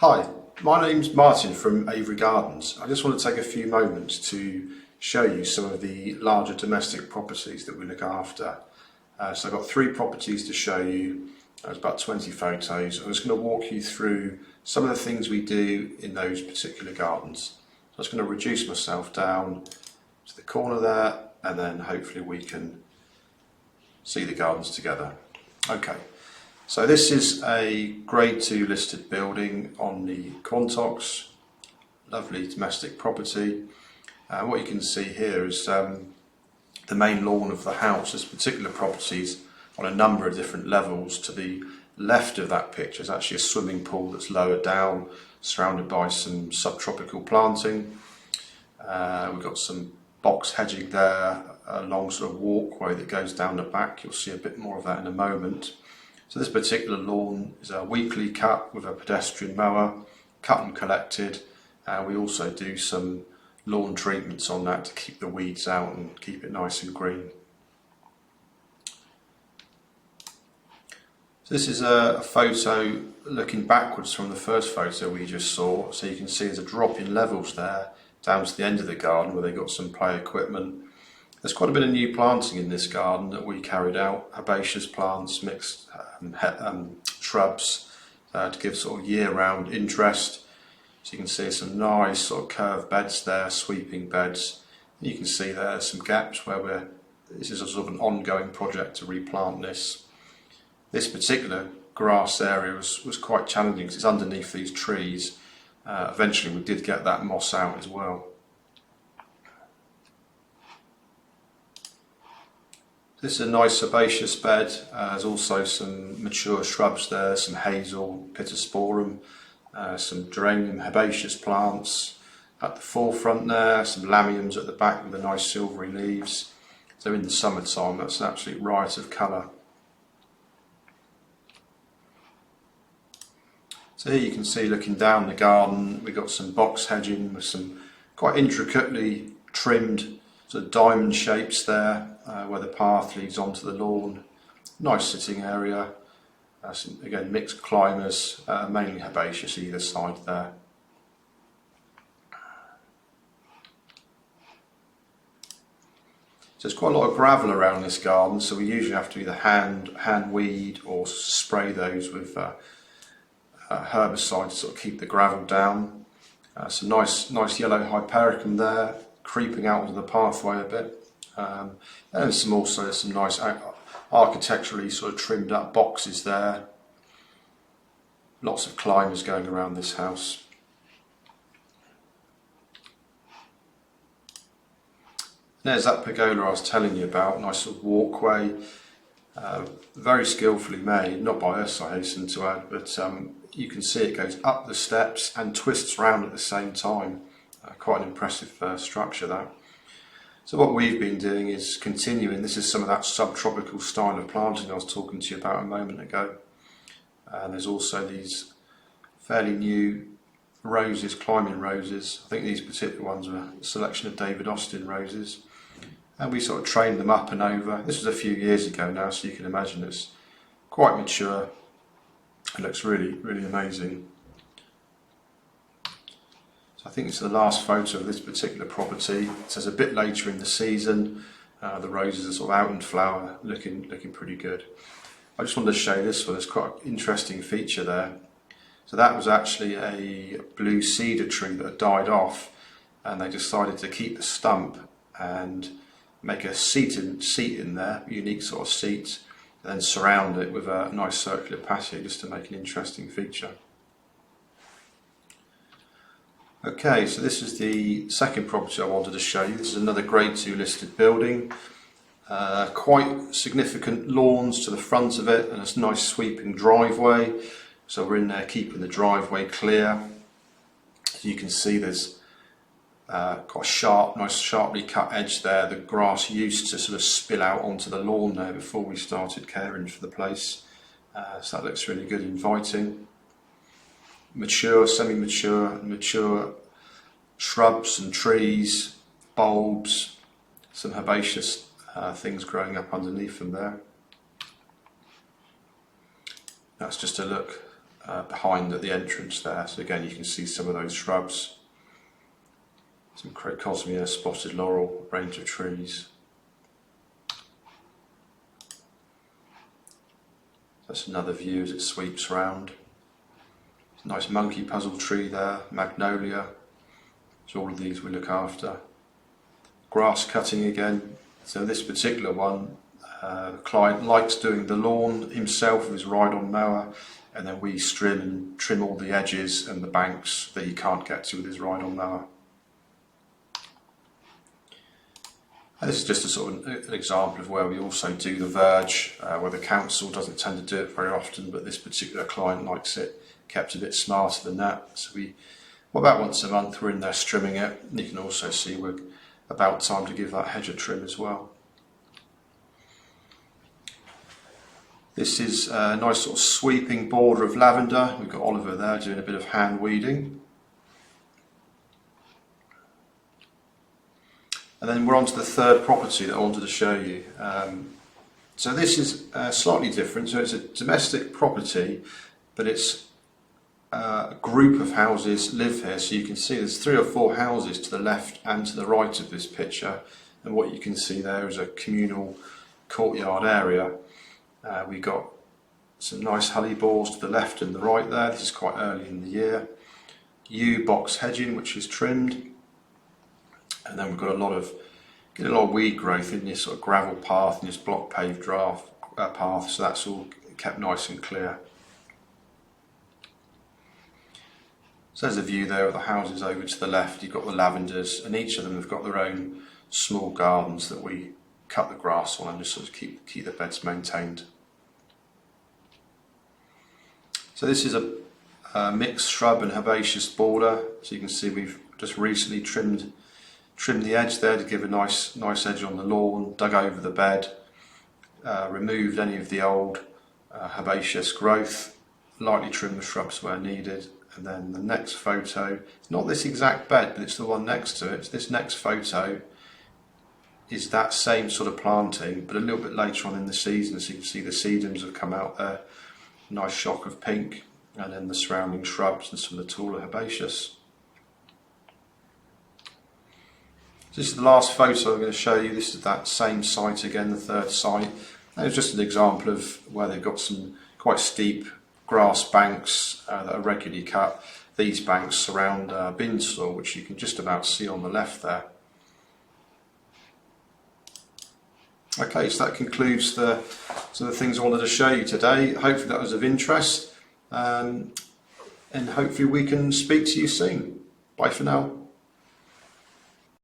Hi, my name's Martin from Avery Gardens. I just want to take a few moments to show you some of the larger domestic properties that we look after. So I've got 3 properties to show you. There's about 20 photos. I'm just going to walk you through some of the things we do in those particular gardens. So I'm just going to reduce myself down to the corner there, and then hopefully we can see the gardens together. Okay. So this is a Grade 2 listed building on the Quantox, lovely domestic property. What you can see here is the main lawn of the house. This particular property is on a number of different levels. To the left of that picture is actually a swimming pool that's lower down, surrounded by some subtropical planting. We've got some box hedging there, a long sort of walkway that goes down the back. You'll see a bit more of that in a moment. So this particular lawn is a weekly cut with a pedestrian mower, cut and collected. We also do some lawn treatments on that to keep the weeds out and keep it nice and green. So this is a photo looking backwards from the first photo we just saw. So you can see there's a drop in levels there down to the end of the garden where they've got some play equipment. There's quite a bit of new planting in this garden that we carried out, herbaceous plants, mixed shrubs to give sort of year-round interest. So you can see some nice sort of curved beds there, sweeping beds. And you can see there some gaps where this is a sort of an ongoing project to replant this. This particular grass area was quite challenging because it's underneath these trees. Eventually we did get that moss out as well. This is a nice herbaceous bed. There's also some mature shrubs there, some hazel, pittosporum, some geranium herbaceous plants at the forefront there, some lamiums at the back with the nice silvery leaves. So in the summertime that's an absolute riot of colour. So here you can see, looking down the garden, we've got some box hedging with some quite intricately trimmed sort of diamond shapes there, where the path leads onto the lawn. Nice sitting area. Some, again, mixed climbers, mainly herbaceous either side there. So there's quite a lot of gravel around this garden, so we usually have to either hand weed or spray those with herbicide to sort of keep the gravel down. Some nice yellow hypericum there, creeping out onto the pathway a bit. And there's some nice architecturally sort of trimmed up boxes there. Lots of climbers going around this house. And there's that pergola I was telling you about, nice sort of walkway, very skillfully made, not by us I hasten to add, but you can see it goes up the steps and twists round at the same time. Quite an impressive structure that. So what we've been doing is continuing, this is some of that subtropical style of planting I was talking to you about a moment ago. And there's also these fairly new roses, climbing roses. I think these particular ones are a selection of David Austin roses. And we sort of trained them up and over. This was a few years ago now, so you can imagine it's quite mature. It looks really, really amazing. I think it's the last photo of this particular property. It says a bit later in the season. The roses are sort of out in flower, looking pretty good. I just wanted to show this one. There's quite an interesting feature there. So that was actually a blue cedar tree that had died off, and they decided to keep the stump and make a seat in there, a unique sort of seat, and then surround it with a nice circular patio just to make an interesting feature. Okay, so this is the second property I wanted to show you. This is another Grade 2 listed building. Quite significant lawns to the front of it and a nice sweeping driveway. So we're in there keeping the driveway clear. As you can see, there's quite a sharp, nice sharply cut edge there. The grass used to sort of spill out onto the lawn there before we started caring for the place. So that looks really good, inviting. Mature, semi-mature, mature shrubs and trees, bulbs, some herbaceous things growing up underneath them there. That's just a look behind at the entrance there. So again, you can see some of those shrubs. Some crocosmia, spotted laurel, range of trees. That's another view as it sweeps round. Nice monkey puzzle tree there, magnolia. So all of these we look after. Grass cutting again. So this particular one, the client likes doing the lawn himself with his ride-on mower, and then we trim all the edges and the banks that he can't get to with his ride-on mower. And this is just a sort of an example of where we also do the verge, where the council doesn't tend to do it very often, but this particular client likes it kept a bit smarter than that. So about once a month we're in there trimming it, and you can also see we're about time to give that hedge a trim as well. This is a nice sort of sweeping border of lavender. We've got Oliver there doing a bit of hand weeding. And then we're on to the third property that I wanted to show you. So this is slightly different. So it's a domestic property, but it's a group of houses live here. So you can see there's 3 or 4 houses to the left and to the right of this picture. And what you can see there is a communal courtyard area. We've got some nice hellebores to the left and the right there. This is quite early in the year. Yew box hedging, which is trimmed. And then we've got a lot of weed growth in this sort of gravel path and this block paved path, so that's all kept nice and clear. So there's a view there of the houses over to the left. You've got the lavenders, and each of them have got their own small gardens that we cut the grass on and just sort of keep the beds maintained. So this is a mixed shrub and herbaceous border. So you can see we've just recently trimmed the edge there to give a nice edge on the lawn, dug over the bed, removed any of the old herbaceous growth, lightly trimmed the shrubs where needed, and then the next photo, not this exact bed, but it's the one next to it. This next photo is that same sort of planting, but a little bit later on in the season, so you can see the sedums have come out there, nice shock of pink, and then the surrounding shrubs and some of the taller herbaceous. This is the last photo I'm going to show you. This is that same site again, the third site. And it's just an example of where they've got some quite steep grass banks that are regularly cut. These banks surround beanstalk, which you can just about see on the left there. Okay, so that concludes the things I wanted to show you today. Hopefully that was of interest, and hopefully we can speak to you soon. Bye for now.